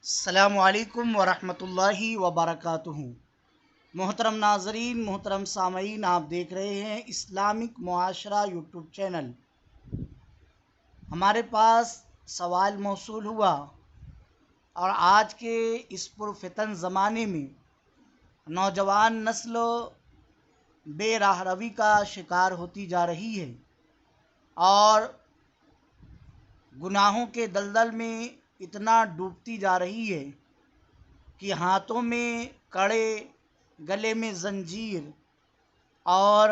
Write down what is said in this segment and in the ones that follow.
السلام علیکم ورحمۃ اللہ وبرکاتہ۔ محترم ناظرین، محترم سامعین، آپ دیکھ رہے ہیں اسلامک معاشرہ یوٹیوب چینل۔ ہمارے پاس سوال موصول ہوا اور آج کے اس پرفتن زمانے میں نوجوان نسل بے راہ روی کا شکار ہوتی جا رہی ہے اور گناہوں کے دلدل میں اتنا ڈوبتی جا رہی ہے کہ ہاتھوں میں کڑے، گلے میں زنجیر اور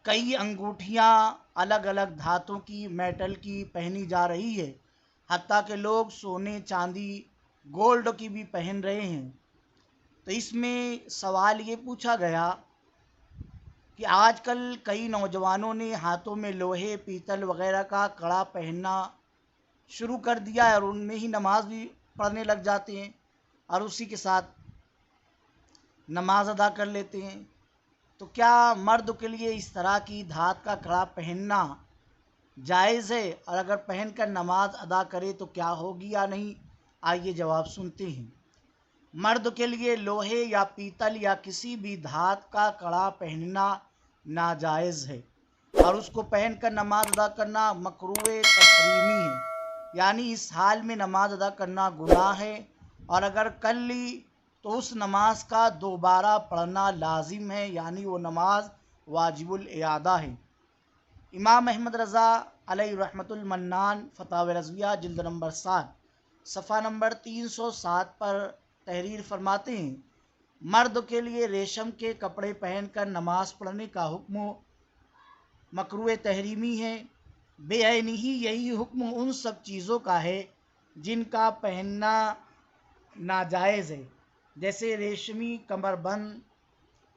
کئی انگوٹھیاں الگ الگ دھاتوں کی، میٹل کی پہنی جا رہی ہے، حتیٰ کہ لوگ سونے، چاندی، گولڈ کی بھی پہن رہے ہیں۔ تو اس میں سوال یہ پوچھا گیا کہ آج کل کئی نوجوانوں نے ہاتھوں میں لوہے، پیتل وغیرہ کا کڑا پہننا شروع کر دیا ہے اور ان میں ہی نماز بھی پڑھنے لگ جاتے ہیں اور اسی کے ساتھ نماز ادا کر لیتے ہیں۔ تو کیا مرد کے لیے اس طرح کی دھات کا کڑا پہننا جائز ہے؟ اور اگر پہن کر نماز ادا کرے تو کیا ہوگی یا نہیں؟ آئیے جواب سنتے ہیں۔ مرد کے لیے لوہے یا پیتل یا کسی بھی دھات کا کڑا پہننا ناجائز ہے اور اس کو پہن کر نماز ادا کرنا مکروہ تحریمی ہے، یعنی اس حال میں نماز ادا کرنا گناہ ہے اور اگر کر لی تو اس نماز کا دوبارہ پڑھنا لازم ہے، یعنی وہ نماز واجب الاعادہ ہے۔ امام احمد رضا علیہ رحمۃ المنان فتاوی رضویہ جلد نمبر 7 صفحہ نمبر 307 پر تحریر فرماتے ہیں، مرد کے لیے ریشم کے کپڑے پہن کر نماز پڑھنے کا حکم مکروہ تحریمی ہے، بے عینی ہی یہی حکم ان سب چیزوں کا ہے جن کا پہننا ناجائز ہے، جیسے ریشمی کمر بند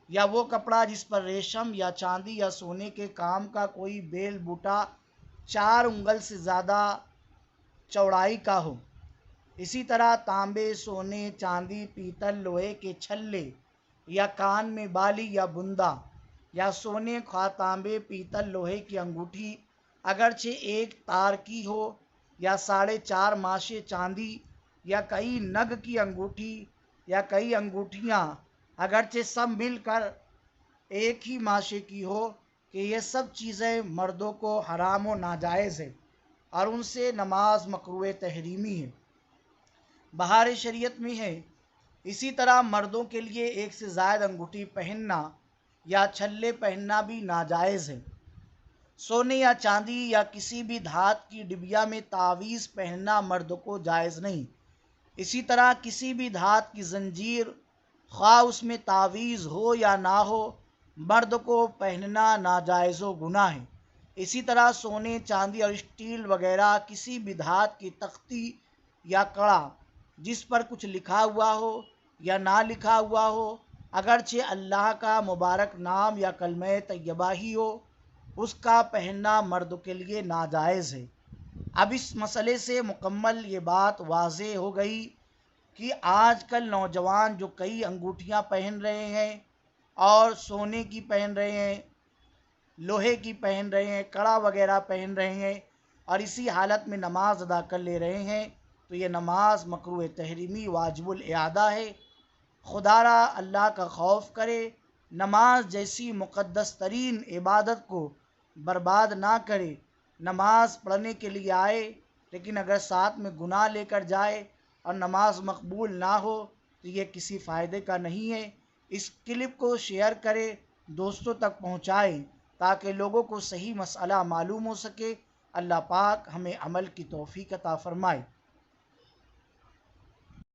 یا وہ کپڑا جس پر ریشم یا چاندی یا سونے کے کام کا کوئی بیل بوٹا 4 انگل سے زیادہ چوڑائی کا ہو۔ اسی طرح تانبے، سونے، چاندی، پیتل، لوہے کے چھلے یا کان میں بالی یا بندہ یا سونے، خواہ تانبے، پیتل، لوہے کی انگوٹھی اگرچہ ایک تار کی ہو یا 4.5 ماشے چاندی یا کئی نگ کی انگوٹھی یا کئی انگوٹھیاں اگرچہ سب مل کر ایک ہی ماشے کی ہو، کہ یہ سب چیزیں مردوں کو حرام و ناجائز ہے اور ان سے نماز مکروہ تحریمی ہے، بہار شریعت میں ہے۔ اسی طرح مردوں کے لیے ایک سے زائد انگوٹھی پہننا یا چھلے پہننا بھی ناجائز ہے۔ سونے یا چاندی یا کسی بھی دھات کی ڈبیا میں تعویذ پہننا مرد کو جائز نہیں۔ اسی طرح کسی بھی دھات کی زنجیر، خواہ اس میں تعویذ ہو یا نہ ہو، مرد کو پہننا ناجائز و گناہ ہے۔ اسی طرح سونے، چاندی اور اسٹیل وغیرہ کسی بھی دھات کی تختی یا کڑا جس پر کچھ لکھا ہوا ہو یا نہ لکھا ہوا ہو، اگرچہ اللہ کا مبارک نام یا کلمہ طیبہ ہی ہو، اس کا پہننا مرد کے لیے ناجائز ہے۔ اب اس مسئلے سے مکمل یہ بات واضح ہو گئی کہ آج کل نوجوان جو کئی انگوٹھیاں پہن رہے ہیں اور سونے کی پہن رہے ہیں، لوہے کی پہن رہے ہیں، کڑا وغیرہ پہن رہے ہیں اور اسی حالت میں نماز ادا کر لے رہے ہیں، تو یہ نماز مکروہ تحریمی واجب الاعادہ ہے۔ خدا را اللہ کا خوف کرے، نماز جیسی مقدس ترین عبادت کو برباد نہ کرے۔ نماز پڑھنے کے لیے آئے لیکن اگر ساتھ میں گناہ لے کر جائے اور نماز مقبول نہ ہو تو یہ کسی فائدے کا نہیں ہے۔ اس کلپ کو شیئر کرے، دوستوں تک پہنچائیں تاکہ لوگوں کو صحیح مسئلہ معلوم ہو سکے۔ اللہ پاک ہمیں عمل کی توفیق عطا فرمائے۔